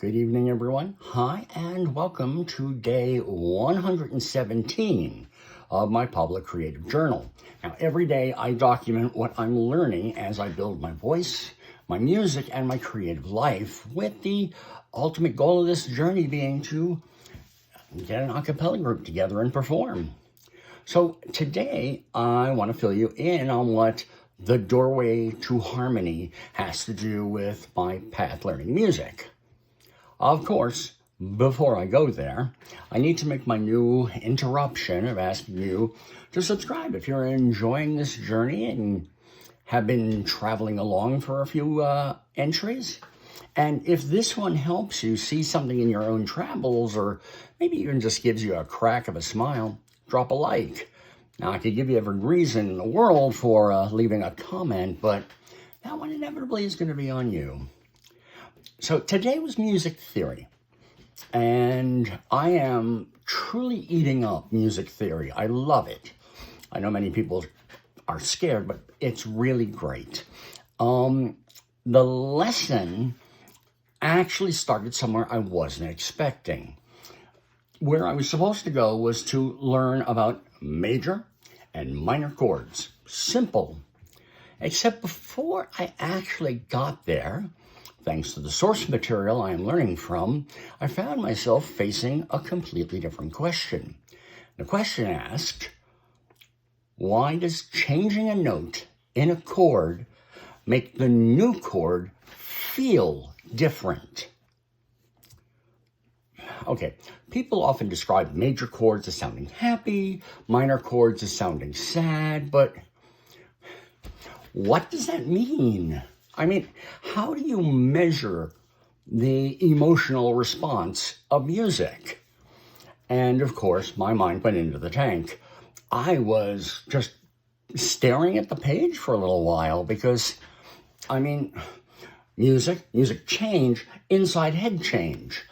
Good evening, everyone. Hi, and welcome to day 117 of my public creative journal. Now, every day I document what I'm learning as I build my voice, my music, and my creative life, with the ultimate goal of this journey being to get an a cappella group together and perform. So today I want to fill you in on what the doorway to harmony has to do with my path learning music. Of course, before I go there, I need to make my new interruption of asking you to subscribe if you're enjoying this journey and have been traveling along for a few entries. And if this one helps you see something in your own travels, or maybe even just gives you a crack of a smile, drop a like. Now, I could give you every reason in the world for leaving a comment, but that one inevitably is going to be on you. So today was music theory, and I am truly eating up music theory. I love it. I know many people are scared, but it's really great. The lesson actually started somewhere I wasn't expecting. Where I was supposed to go was to learn about major and minor chords. Simple. Except before I actually got there, thanks to the source material I am learning from, I found myself facing a completely different question. The question asked, why does changing a note in a chord make the new chord feel different? Okay, people often describe major chords as sounding happy, minor chords as sounding sad, but what does that mean? I mean, how do you measure the emotional response of music? And of course, my mind went into the tank. I was just staring at the page for a little while because, music change, inside head change.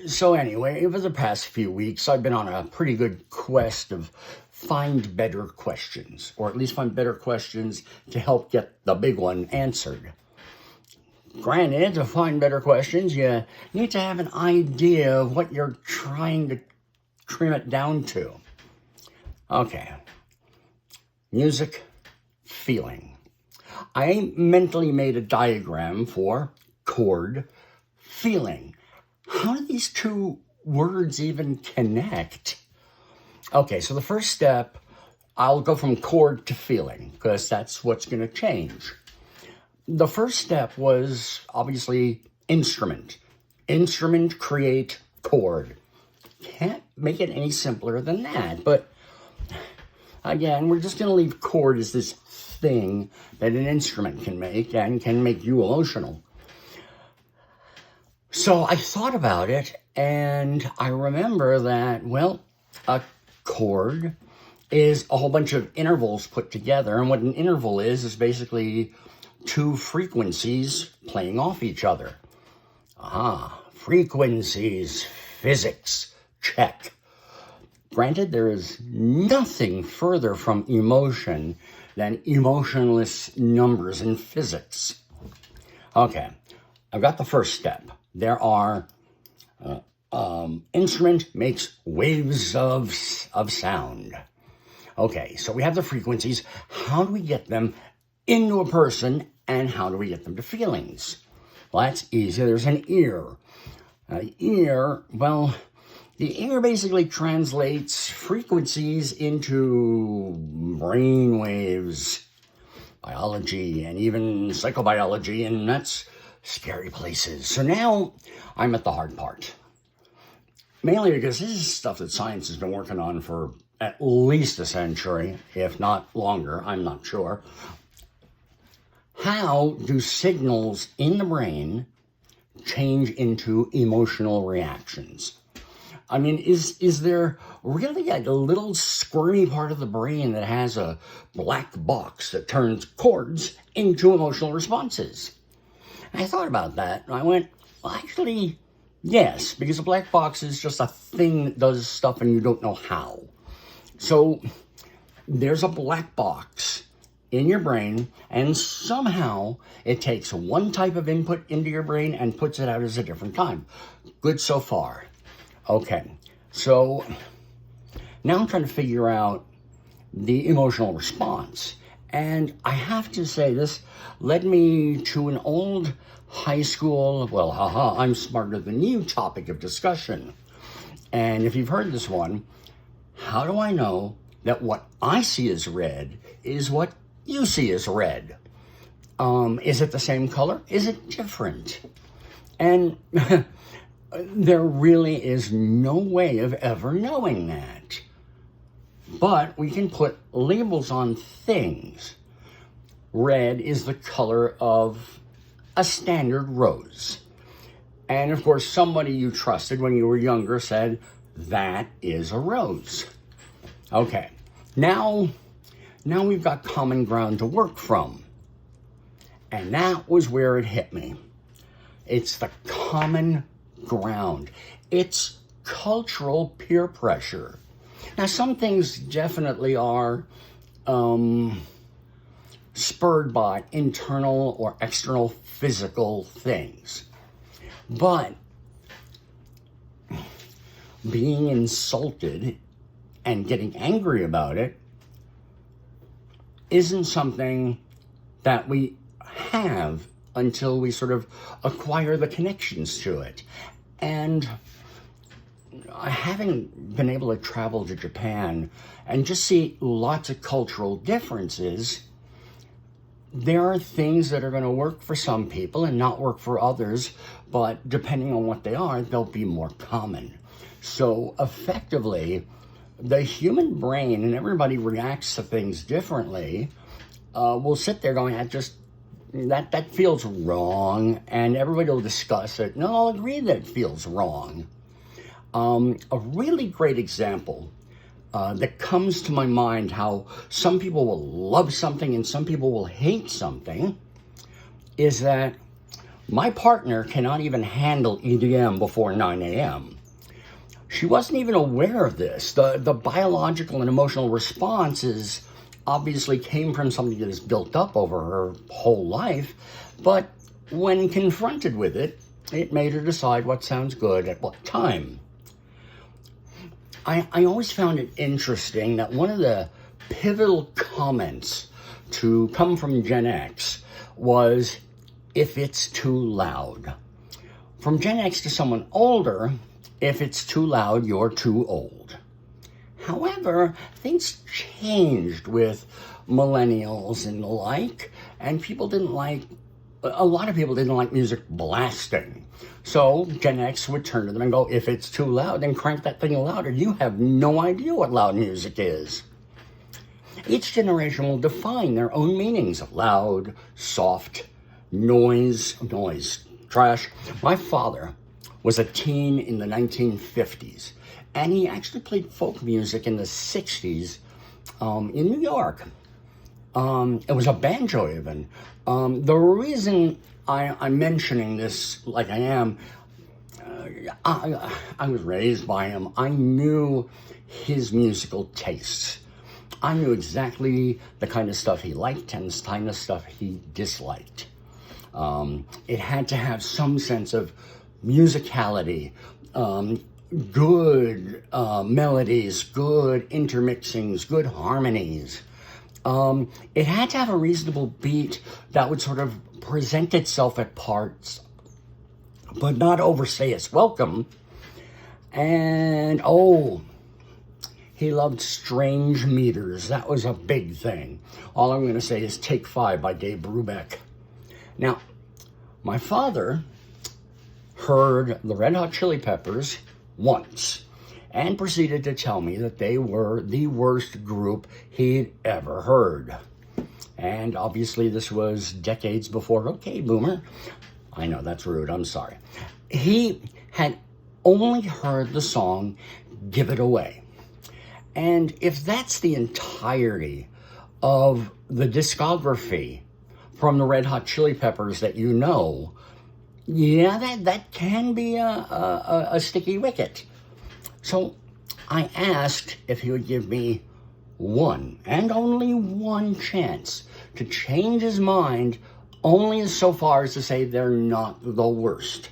So anyway, over the past few weeks, I've been on a pretty good quest of find better questions, or at least find better questions to help get the big one answered. Granted, to find better questions, you need to have an idea of what you're trying to trim it down to. Okay. Music, feeling. I mentally made a diagram for chord, feeling. How do these two words even connect? Okay, so the first step, I'll go from chord to feeling, because that's what's going to change. The first step was obviously instrument. Instrument, create, chord. Can't make it any simpler than that, but again, we're just going to leave chord as this thing that an instrument can make and can make you emotional. So I thought about it, and I remember that, a chord is a whole bunch of intervals put together, and what an interval is basically two frequencies playing off each other. Frequencies, physics, check. Granted, there is nothing further from emotion than emotionless numbers in physics. Okay, I've got the first step. There are instrument makes waves of sound. Okay, so we have the frequencies. How do we get them into a person, and how do we get them to feelings? Well, that's easy. There's an ear. The ear basically translates frequencies into brain waves, biology, and even psychobiology, and that's scary places. So now I'm at the hard part. Mainly because this is stuff that science has been working on for at least a century, if not longer, I'm not sure. How do signals in the brain change into emotional reactions? Is there really a little squirmy part of the brain that has a black box that turns chords into emotional responses? And I thought about that, and I went, well, actually, yes, because a black box is just a thing that does stuff and you don't know how. So there's a black box in your brain, and somehow it takes one type of input into your brain and puts it out as a different time. Good so far. Okay, so now I'm trying to figure out the emotional response. And I have to say, this led me to an old high school, well, I'm smarter than you topic of discussion. And if you've heard this one, how do I know that what I see as red is what you see as red? Is it the same color? Is it different? And there really is no way of ever knowing that. But we can put labels on things. Red is the color of a standard rose. And of course, somebody you trusted when you were younger said, that is a rose. Okay, now we've got common ground to work from. And that was where it hit me. It's the common ground. It's cultural peer pressure. Now, some things definitely are spurred by internal or external physical things. But being insulted and getting angry about it isn't something that we have until we sort of acquire the connections to it. And having been able to travel to Japan and just see lots of cultural differences, there are things that are going to work for some people and not work for others, but depending on what they are, they'll be more common. So effectively, the human brain, and everybody reacts to things differently, will sit there going, that feels wrong, and everybody will discuss it, and I'll agree that it feels wrong. A really great example that comes to my mind, how some people will love something and some people will hate something, is that my partner cannot even handle EDM before 9 a.m. She wasn't even aware of this. The biological and emotional responses obviously came from something that is built up over her whole life, but when confronted with it, it made her decide what sounds good at what time. I always found it interesting that one of the pivotal comments to come from Gen X was, if it's too loud. From Gen X to someone older, if it's too loud, you're too old. However, things changed with millennials and the like, and a lot of people didn't like music blasting. So Gen X would turn to them and go, if it's too loud, then crank that thing louder. You have no idea what loud music is. Each generation will define their own meanings of loud, soft, noise, trash. My father was a teen in the 1950s, and he actually played folk music in the 60s in New York. It was a banjo even. The reason I'm mentioning this like I am, I was raised by him. I knew his musical tastes. I knew exactly the kind of stuff he liked and the kind of stuff he disliked. It had to have some sense of musicality, good melodies, good intermixings, good harmonies. It had to have a reasonable beat that would sort of present itself at parts, but not overstay its welcome. And, he loved strange meters. That was a big thing. All I'm going to say is Take 5 by Dave Brubeck. Now, my father heard the Red Hot Chili Peppers once and proceeded to tell me that they were the worst group he'd ever heard. And obviously this was decades before, okay, boomer. I know that's rude, I'm sorry. He had only heard the song Give It Away. And if that's the entirety of the discography from the Red Hot Chili Peppers that you know, yeah, that can be a sticky wicket. So I asked if he would give me one and only one chance to change his mind only so far as to say they're not the worst.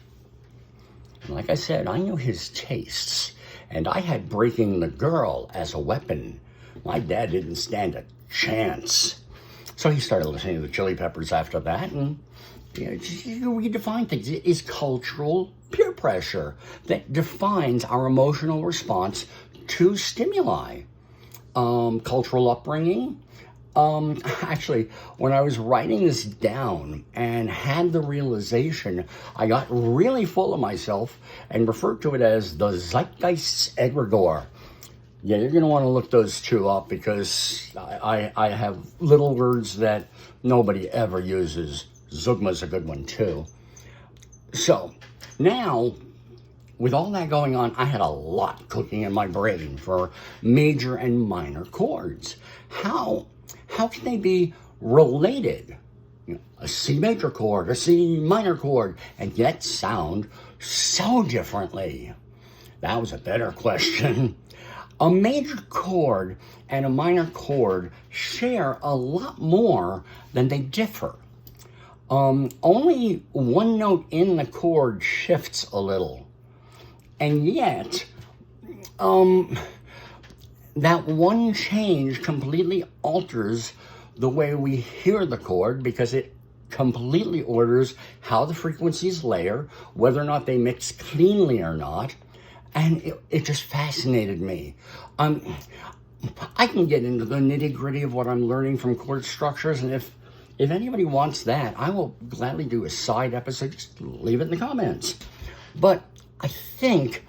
Like I said, I knew his tastes, and I had breaking the girl as a weapon. My dad didn't stand a chance. So he started listening to the Chili Peppers after that, and you redefine things. It is cultural peer pressure that defines our emotional response to stimuli. Cultural upbringing. Actually, when I was writing this down and had the realization, I got really full of myself and referred to it as the zeitgeist's egregore. Yeah, you're going to want to look those two up because I have little words that nobody ever uses. Zugma's a good one too. So now, with all that going on, I had a lot cooking in my brain for major and minor chords. How can they be related? A C major chord, a C minor chord, and yet sound so differently? That was a better question. A major chord and a minor chord share a lot more than they differ. Only one note in the chord shifts a little. And yet, that one change completely alters the way we hear the chord because it completely orders how the frequencies layer, whether or not they mix cleanly or not. And it just fascinated me. I can get into the nitty-gritty of what I'm learning from chord structures, and if anybody wants that, I will gladly do a side episode. Just leave it in the comments. But I think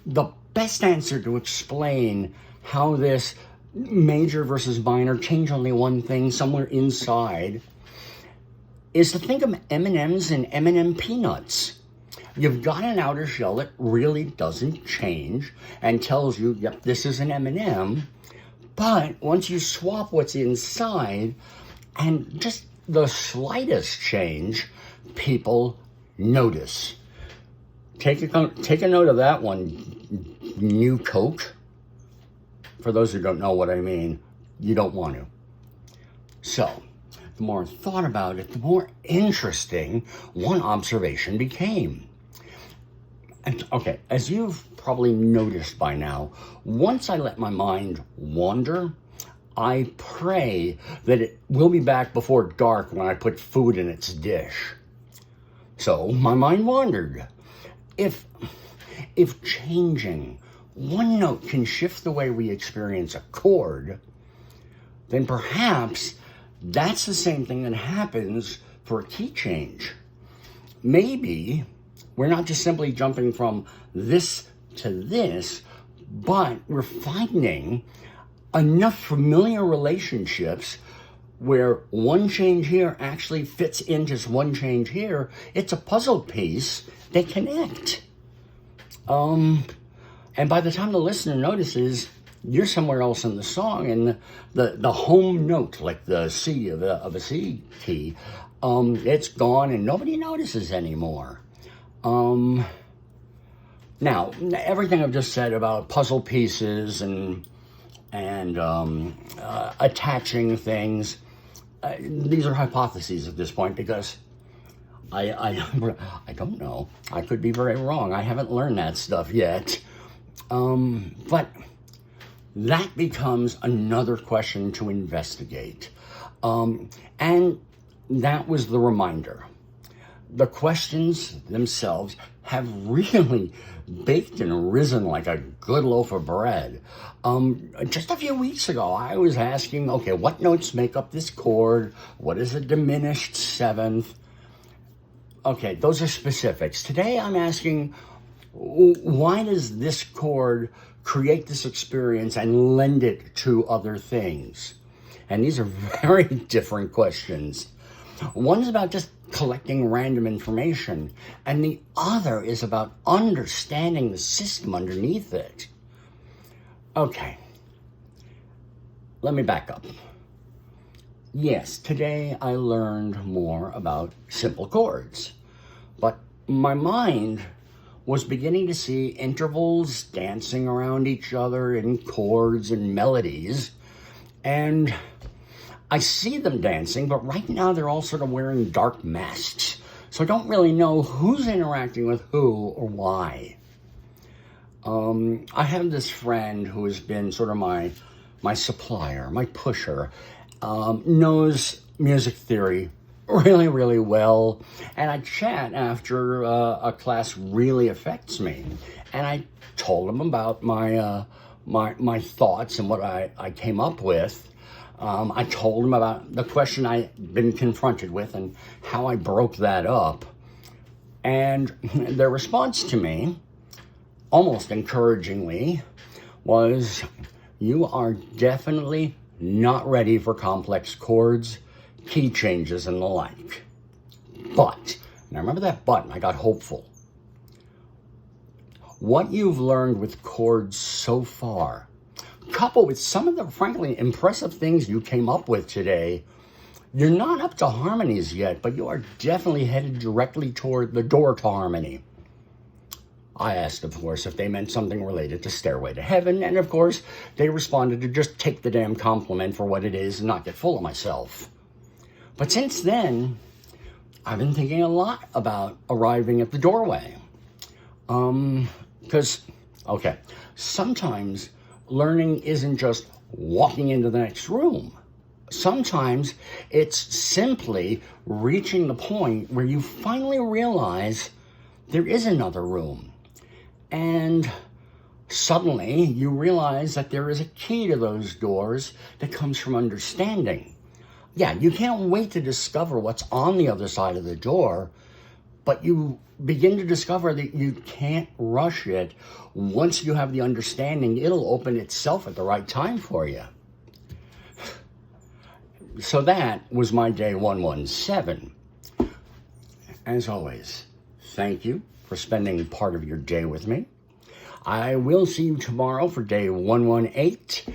the best answer to explain how this major versus minor change only one thing somewhere inside is to think of M&Ms and M&M peanuts. You've got an outer shell that really doesn't change and tells you, yep, this is an M&M. But once you swap what's inside and just the slightest change, people notice. Take a note of that one, New Coke. For those who don't know what I mean, you don't want to. So, the more I thought about it, the more interesting one observation became. And, okay, as you've probably noticed by now, once I let my mind wander, I pray that it will be back before dark when I put food in its dish. So, my mind wandered. If changing one note can shift the way we experience a chord, then perhaps that's the same thing that happens for a key change. Maybe we're not just simply jumping from this to this, but we're finding enough familiar relationships where one change here actually fits in just one change here. It's a puzzle piece. They connect. And by the time the listener notices, you're somewhere else in the song, and the home note, like the C of a C key, it's gone and nobody notices anymore. Now, everything I've just said about puzzle pieces and attaching things, these are hypotheses at this point because I don't know. I could be very wrong. I haven't learned that stuff yet. But that becomes another question to investigate. And that was the reminder. The questions themselves have really baked and risen like a good loaf of bread. Just a few weeks ago, I was asking, okay, what notes make up this chord? What is a diminished seventh? Okay, those are specifics. Today I'm asking, why does this chord create this experience and lend it to other things? And these are very different questions. One is about just collecting random information, and the other is about understanding the system underneath it. Okay, let me back up. Yes, today I learned more about simple chords, but my mind was beginning to see intervals dancing around each other in chords and melodies, and I see them dancing, but right now they're all sort of wearing dark masks. So I don't really know who's interacting with who or why. I have this friend who has been sort of my supplier, my pusher, knows music theory really, really well. And I chat after a class really affects me. And I told him about my thoughts and what I came up with. I told him about the question I'd been confronted with and how I broke that up. And their response to me, almost encouragingly, was, "You are definitely not ready for complex chords, key changes, and the like." But, and I remember that but, and I got hopeful. What you've learned with chords so far, coupled with some of the, frankly, impressive things you came up with today, you're not up to harmonies yet, but you are definitely headed directly toward the door to harmony. I asked, of course, if they meant something related to Stairway to Heaven, and of course, they responded to just take the damn compliment for what it is and not get full of myself. But since then, I've been thinking a lot about arriving at the doorway. Because, okay, sometimes learning isn't just walking into the next room. Sometimes it's simply reaching the point where you finally realize there is another room. And suddenly you realize that there is a key to those doors that comes from understanding. Yeah, you can't wait to discover what's on the other side of the door, but you begin to discover that you can't rush it. Once you have the understanding, it'll open itself at the right time for you. So that was my day 117. As always, thank you for spending part of your day with me. I will see you tomorrow for day 118.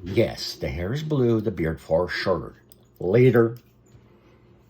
Yes, the hair is blue, the beard far shorter. Later.